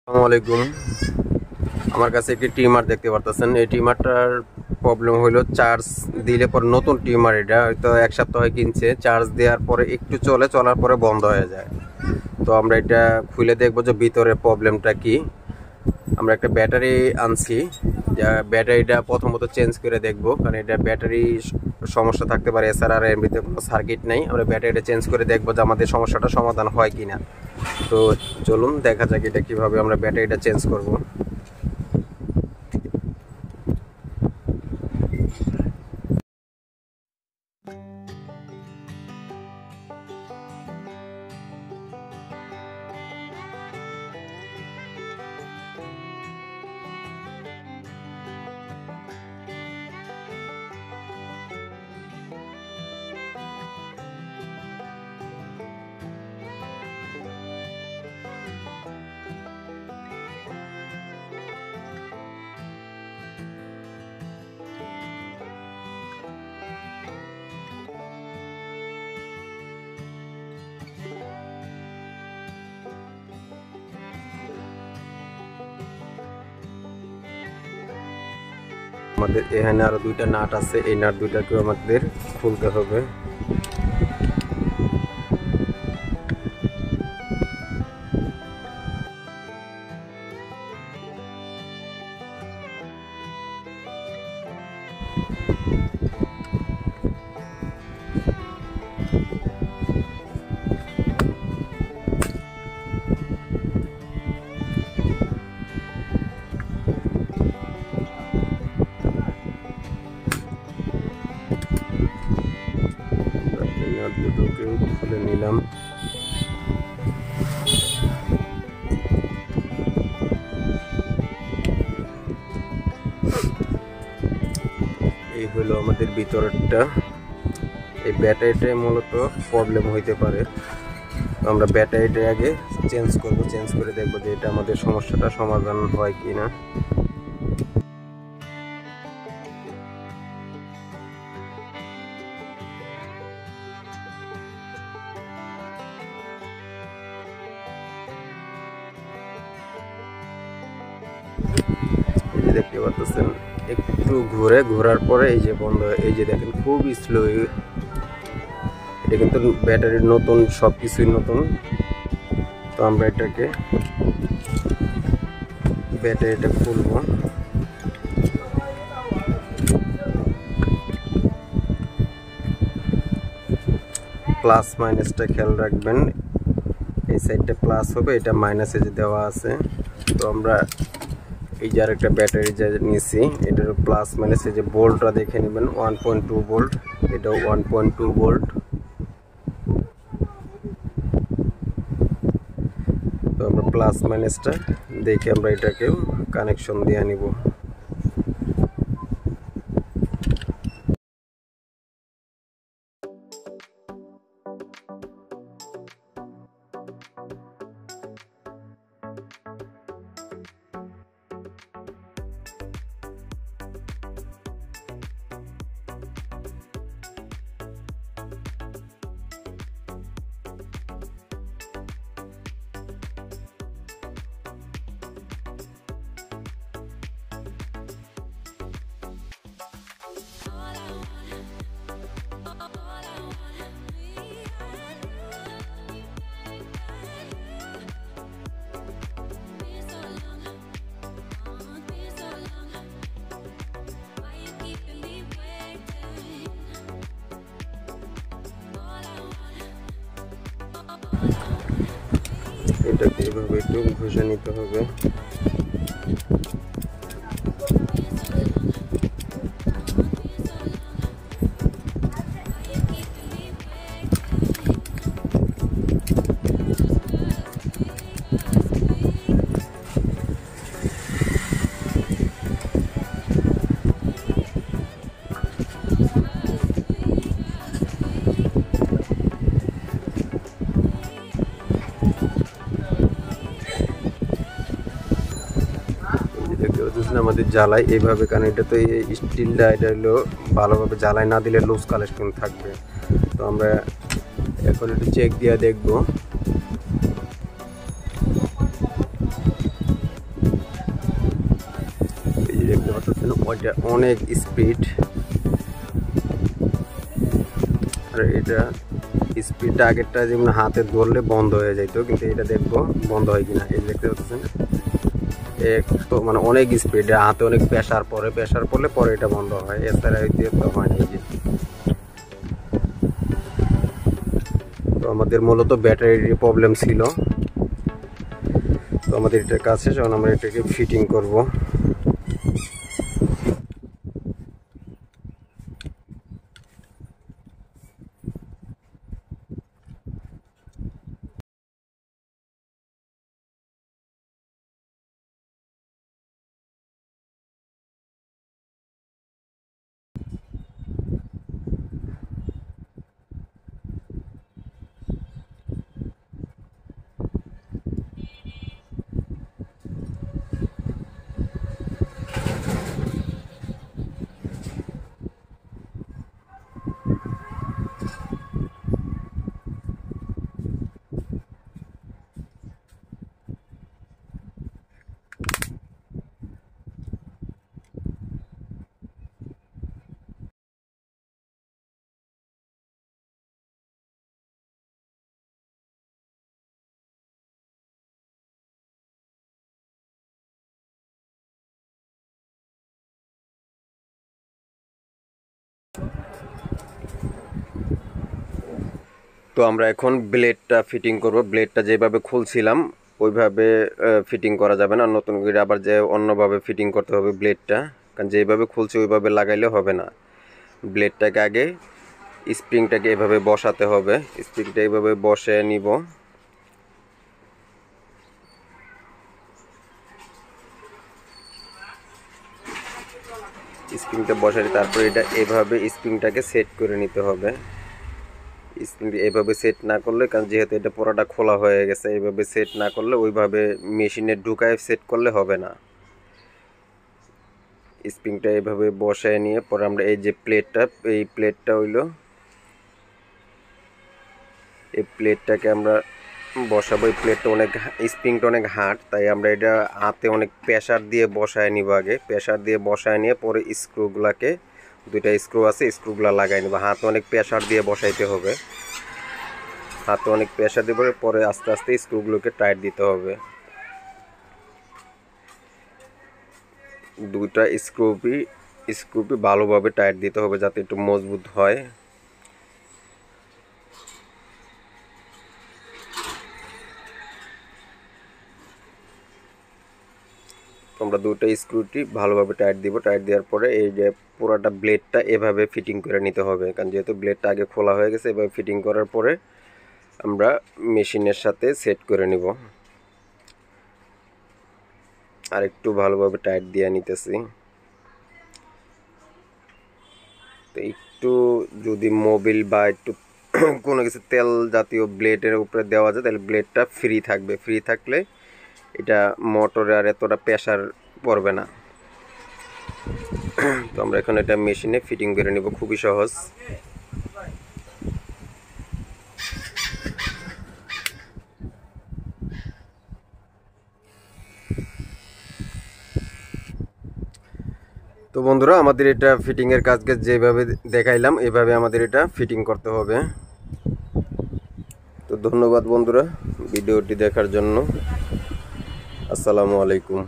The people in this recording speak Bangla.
আসসালামু আলাইকুম। আমার কাছে একটি টিমার দেখতে পারতেছেন। এই টিমারটার প্রবলেম হলো চার্জ দিলে পরে নতুন টিমার, এটা হয়তো এক সপ্তাহ কিনছে, চার্জ দেওয়ার পরে একটু চলার পরে বন্ধ হয়ে যায়। তো আমরা এটা খুলে দেখবো যে ভিতরে প্রবলেমটা কি। আমরা একটা ব্যাটারি আনছি, যা ব্যাটারিটা প্রথমত চেঞ্জ করে দেখবো, কারণ এটা ব্যাটারি সমস্যা থাকতে পারে, এছাড়া আর এর ভিতরে কোনো সার্কিট নেই। আমরা ব্যাটারিটা চেঞ্জ করে দেখবো যে আমাদের সমস্যাটা সমাধান হয় কিনা। তো চলুন দেখা যাক এটা কিভাবে আমরা ব্যাটারিটা চেঞ্জ করব। আমাদের এখানে আরো দুইটা নাট আছে, এই নাট দুইটাকেও আমাদের খুলতে হবে। দুটোকেও খুলে নিলাম। এই হলো আমাদের ভিতরটা। এই ব্যাটারিটাই মূলত প্রবলেম হইতে পারে। আমরা ব্যাটারিটা আগে চেঞ্জ করব, চেঞ্জ করে দেখবো যে এটা আমাদের সমস্যাটা সমাধান হয় কিনা। দেখতে পাচ্ছেন একটু ঘোরার পরে এই যে বন্ধ, এই যে দেখেন খুবই স্লো। এটা কিন্তু ব্যাটারির নতুন, সবকিছুই নতুন। তো আমরা এটাকে ব্যাটারিটা খুলবো। প্লাস মাইনাসটা খেয়াল রাখবেন, এই সাইডটা প্লাস হবে, এটা মাইনাসে যে দেওয়া আছে। তো আমরা এই যে আরেকটা ব্যাটারি যা নিয়েছি, এটার প্লাস মাইনাসে যে ভোল্টটা দেখে নেবেন, 1.2 ভোল্ট, এটাও 1.2 ভোল্ট। তো আমরা প্লাস মাইনাসটা দেখে আমরা এটাকেও কানেকশন দিয়ে নিব। এটাকে এভাবে একটু ঘষে নিতে হবে। আমাদের জ্বালাই এইভাবে, কারণ এটা তো এই স্টিলটা, এটা হলো ভালোভাবে জ্বালাই না দিলে লুজ কালেকশন থাকবে। তো আমরা এখন একটু চেক দিয়ে দেখবো। পাচ্ছেন ওইটা অনেক স্পিড, আর এটা স্পিডটা আগেরটা যেমন হাতে ধরলে বন্ধ হয়ে যেত, কিন্তু এটা দেখবো বন্ধ হয় কিনা। এই দেখতে পাচ্ছেন তো মানে অনেক স্পিড, হাতে অনেক প্রেসার পড়লে পরে এটা বন্ধ হয়, এছাড়া তো হয় না। তো আমাদের মূলত ব্যাটারির প্রবলেম ছিল, তো আমাদের এটার কাছে যখন আমরা এটাকে ফিটিং করব। তো আমরা এখন ব্লেডটা ফিটিং করব। ব্লেডটা যেভাবে খুলছিলাম ওইভাবে ফিটিং করা যাবে না, নতুন করে আবার যে অন্যভাবে ফিটিং করতে হবে ব্লেডটা, কারণ যেভাবে খুলছি ওইভাবে লাগাইলে হবে না। ব্লেডটাকে আগে স্প্রিংটাকে এভাবে বসাতে হবে, স্প্রিংটা এইভাবে বসে নিব। স্প্রিংটা বসাই, তারপরে এটা এভাবে স্প্রিংটাকে সেট করে নিতে হবে। স্প্রিংটা এভাবে সেট না করলে, কারণ যেহেতু এটা পুরোটা খোলা হয়ে গেছে, এইভাবে সেট না করলে ওইভাবে মেশিনে ঢুকায় সেট করলে হবে না। স্প্রিংটা এভাবে বসায় নিয়ে পরে আমরা এই যে এই প্লেটটা হইলো, এই প্লেটটাকে আমরা বসাবো। এই প্লেটটা অনেক, স্প্রিংটা অনেক হার্ড, তাই আমরা এটা হাতে অনেক প্রেসার দিয়ে বসায় নিব। আগে প্রেসার দিয়ে বসায় নিয়ে পরে স্ক্রুগুলাকে, দুইটা স্ক্রু আছে, স্ক্রুগুলা লাগাই নিব। হাতে অনেক প্রেসার দিয়ে বসাইতে হবে, হাতে অনেক প্রেসার দিয়ে পরে আস্তে আস্তে স্ক্রুগুলোকে টাইট দিতে হবে। দুইটা স্ক্রুপি ভালোভাবে টাইট দিতে হবে যাতে একটু মজবুত হয়। আমরা দুটো স্ক্রুটি ভালোভাবে টাইট দিব। টাইট দেওয়ার পরে এই যে পুরোটা ব্লেডটা এভাবে ফিটিং করে নিতে হবে, কারণ যেহেতু ব্লেডটা আগে খোলা হয়ে গেছে। এভাবে ফিটিং করার পরে আমরা মেশিনের সাথে সেট করে নিব। আর একটু ভালোভাবে টাইট দিয়ে নিতেছি। তো একটু যদি মোবিল বা একটু কোনো কিছু তেল জাতীয় ব্লেডের উপরে দেওয়া যায় তাহলে ব্লেডটা ফ্রি থাকবে। ফ্রি থাকলে এটা মোটরে আর এতটা প্রেসার পড়বে না। তো আমরা এখন এটা মেশিনে ফিটিং করে নিব, খুবই সহজ। তো বন্ধুরা, আমাদের এটা ফিটিংয়ের কাজকে যেভাবে দেখাইলাম এভাবে আমাদের এটা ফিটিং করতে হবে। তো ধন্যবাদ বন্ধুরা ভিডিওটি দেখার জন্য। আসসালামু আলাইকুম।